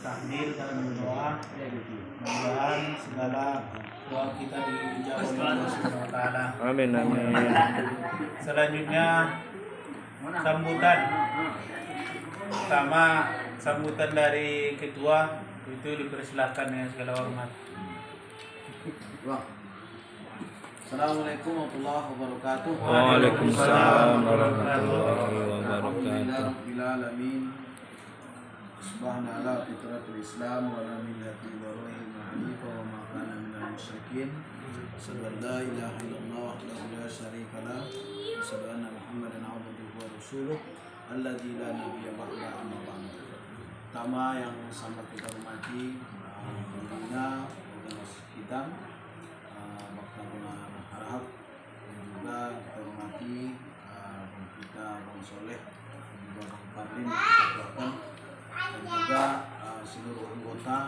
takdir dalam berdoa. Mudah-mudahan segala doa kita dijawab oleh Allah Subhanahu wa taala. Amin amin. Selanjutnya sambutan. Pertama sambutan dari ketua itu dipersilahkan dengan segala hormat. Assalamualaikum warahmatullahi wabarakatuh. Waalaikumsalam warahmatullahi Alhamdulillah wabarakatuh. rabbil alamin. Subhanallah fitratul Islam wa la millati Ibrahim hanifa wa ma kana minal musyrikin. Asyhadu an la ilaha illallah wahdahu la syarika lah. Asyhadu anna Muhammadan abduhu wa rasuluh alladzi la nabiyya ba'da amma ba'd. Pertama yang sangat kita hormati pembina organisasi kita Baktaguna Harahap, dan juga kita hormati kita Bang Soleh dan juga Bang Parlim dan juga seluruh anggota